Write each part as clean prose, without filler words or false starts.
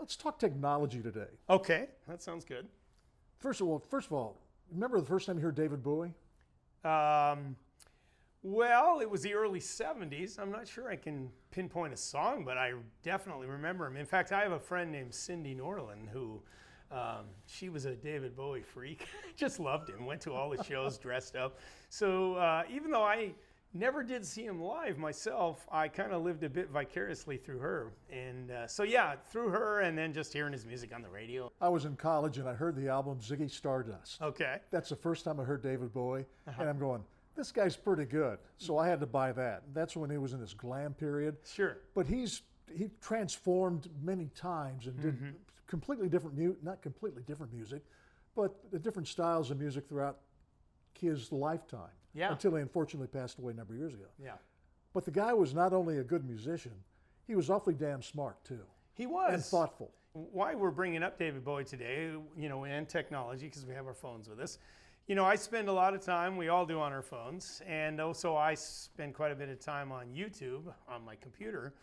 Let's talk technology today. Okay, that sounds good. First of all, remember the first time you heard David Bowie? Well, it was the early 70s. I'm not sure I can pinpoint a song, but I definitely remember him. In fact, I have a friend named Cindy Norland who, she was a David Bowie freak. Just loved him, went to all the shows dressed up. So even though I never did see him live myself, I kind of lived a bit vicariously through her. And so yeah, through her and then just hearing his music on the radio. I was in college and I heard the album Ziggy Stardust. Okay. That's the first time I heard David Bowie, and I'm going, this guy's pretty good. So I had to buy that. That's when he was in his glam period. Sure. But he transformed many times and did completely different not completely different music, but the different styles of music throughout his lifetime. Yeah. Until he unfortunately passed away a number of years ago. Yeah. But the guy was not only a good musician, he was awfully damn smart too. He was. And thoughtful. Why we're bringing up David Bowie today, and technology, because we have our phones with us. I spend a lot of time, we all do, on our phones, and also I spend quite a bit of time on YouTube on my computer.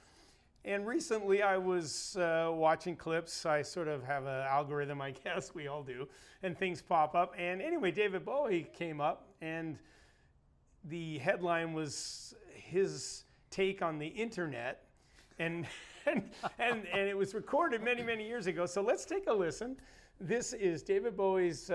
And recently I was watching clips. I sort of have an algorithm, I guess, we all do, and things pop up. And anyway, David Bowie came up, and the headline was his take on the internet, and it was recorded many, many years ago. So let's take a listen. This is David Bowie's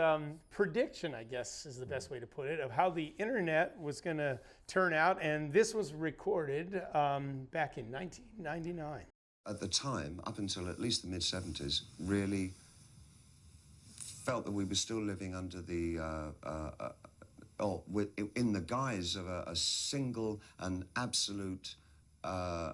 prediction, I guess is the best way to put it, of how the internet was going to turn out. And this was recorded back in 1999. At the time, up until at least the mid-70s, really felt that we were still living under the, in the guise of a single and absolute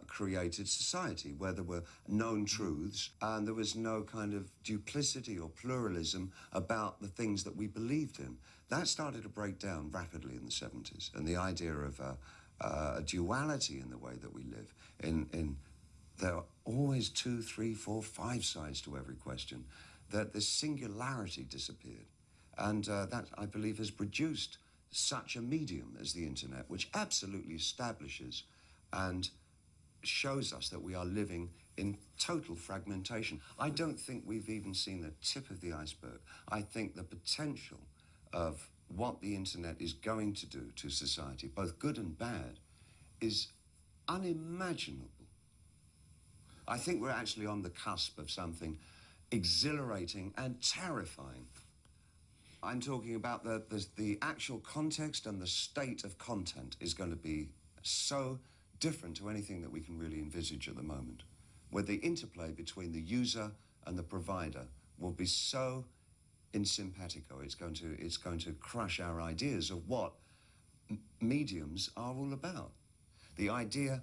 created society where there were known truths and there was no kind of duplicity or pluralism about the things that we believed in. That started to break down rapidly in the 70s, and the idea of a duality in the way that we live. There are always 2, 3, 4, 5 sides to every question. That the singularity disappeared, and that, I believe, has produced such a medium as the internet, which absolutely establishes and shows us that we are living in total fragmentation. I don't think we've even seen the tip of the iceberg. I think the potential of what the internet is going to do to society, both good and bad, is unimaginable. I think we're actually on the cusp of something exhilarating and terrifying. I'm talking about the actual context, and the state of content is going to be so different to anything that we can really envisage at the moment, where the interplay between the user and the provider will be so in simpatico. It's going to crush our ideas of what mediums are all about. The idea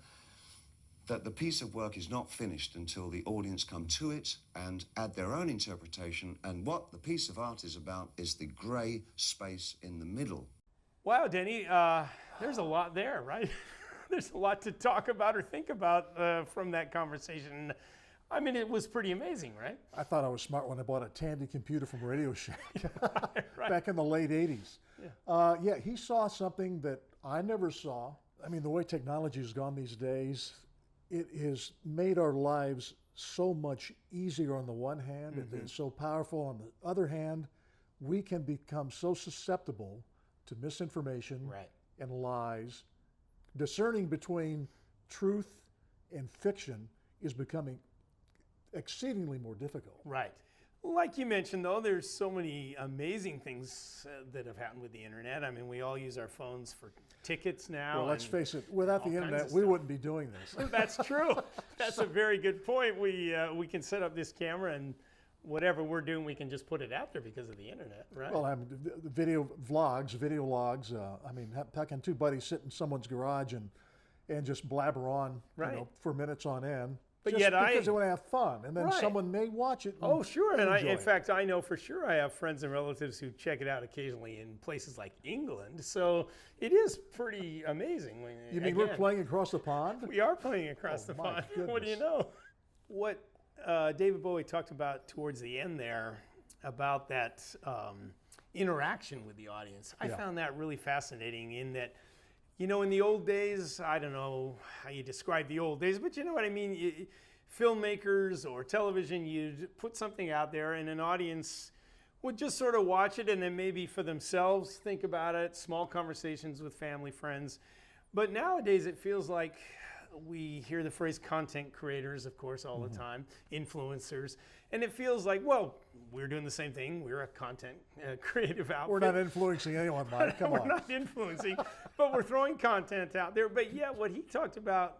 that the piece of work is not finished until the audience come to it and add their own interpretation, and what the piece of art is about is the grey space in the middle. Wow, Denny, there's a lot there, right? There's a lot to talk about or think about from that conversation. I mean, it was pretty amazing, right? I thought I was smart when I bought a Tandy computer from Radio Shack right. back in the late 80s. Yeah. He saw something that I never saw. I mean, the way technology has gone these days, it has made our lives so much easier on the one hand, it is so powerful on the other hand. We can become so susceptible to misinformation and lies. Discerning between truth and fiction is becoming exceedingly more difficult. Right. Like you mentioned, though, there's so many amazing things that have happened with the internet. I mean, we all use our phones for tickets now. Well, let's face it, without the internet, we wouldn't be doing this. That's true. That's a very good point. We can set up this camera, and whatever we're doing, we can just put it out there because of the internet, right? Well, the video logs. I mean, how can two buddies sit in someone's garage and just blabber on, for minutes on end? But just yet because they want to have fun, and then someone may watch it. Oh, sure. And in it. fact, I know for sure I have friends and relatives who check it out occasionally in places like England. So it is pretty amazing. You mean we're playing across the pond? We are playing across the pond. What do you know? What David Bowie talked about towards the end there, about that interaction with the audience. I found that really fascinating, in that, in the old days, I don't know how you describe the old days, but you know what I mean? filmmakers or television, you'd put something out there and an audience would just sort of watch it and then maybe for themselves think about it, small conversations with family, friends. But nowadays it feels like we hear the phrase content creators, of course, all the time, influencers, and it feels like, well, we're doing the same thing. We're a content creative outfit. We're not influencing anyone, Mike. Come We're on. not influencing, but we're throwing content out there. But yeah, what he talked about,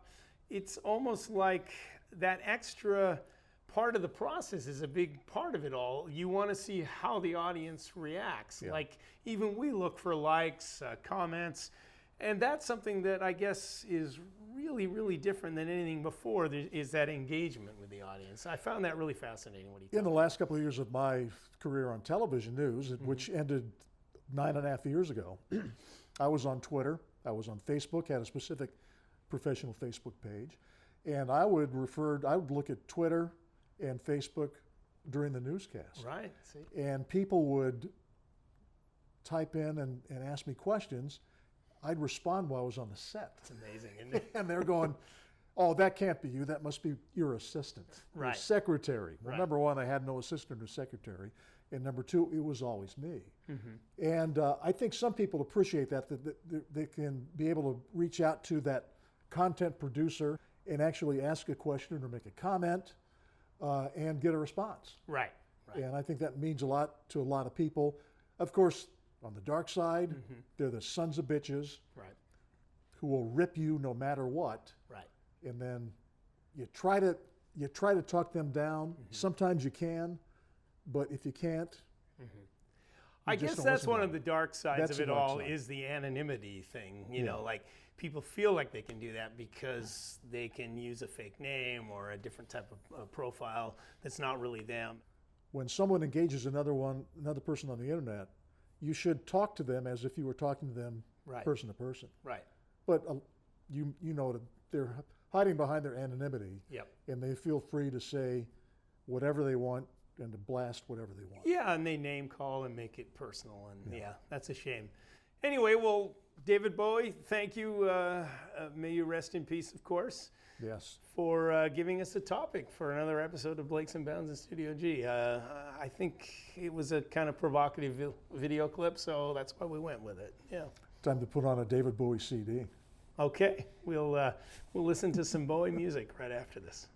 it's almost like that extra part of the process is a big part of it all. You want to see how the audience reacts. Yeah. Like even we look for likes, comments, and that's something that I guess is really, really different than anything before, is that engagement with the audience. I found that really fascinating what he In talked the last couple of years of my career on television news, which ended 9.5 years ago, I was on Twitter, I was on Facebook, had a specific professional Facebook page, and I would look at Twitter and Facebook during the newscast. Right, see? And people would type in and ask me questions. I'd respond while I was on the set. It's amazing, isn't it? And they're going, oh, that can't be you. That must be your assistant, your Right. secretary. Well, Right. number one, I had no assistant or secretary. And number two, it was always me. Mm-hmm. And I think some people appreciate that they can be able to reach out to that content producer and actually ask a question or make a comment and get a response. Right, right. And I think that means a lot to a lot of people. Of course, on the dark side, they're the sons of bitches Right, who will rip you no matter what. right. And then you try to talk them down. Sometimes you can, but if you can't, I just guess don't that's listen to one them. of the dark sides That's of the it dark all side. is the anonymity thing. You know, like people feel like they can do that because they can use a fake name or a different type of profile that's not really them. when someone engages another person on the internet, you should talk to them as if you were talking to them Right. person to person. Right. But you know that they're hiding behind their anonymity, Yep. and they feel free to say whatever they want and to blast whatever they want. Yeah, and they name call and make it personal, and yeah, that's a shame. Anyway, well, David Bowie, thank you. May you rest in peace, of course, Yes. for giving us a topic for another episode of Blakes and Bounds in Studio G. I think it was a kind of provocative video clip, so that's why we went with it. Yeah. Time to put on a David Bowie CD. Okay, we'll listen to some Bowie music right after this.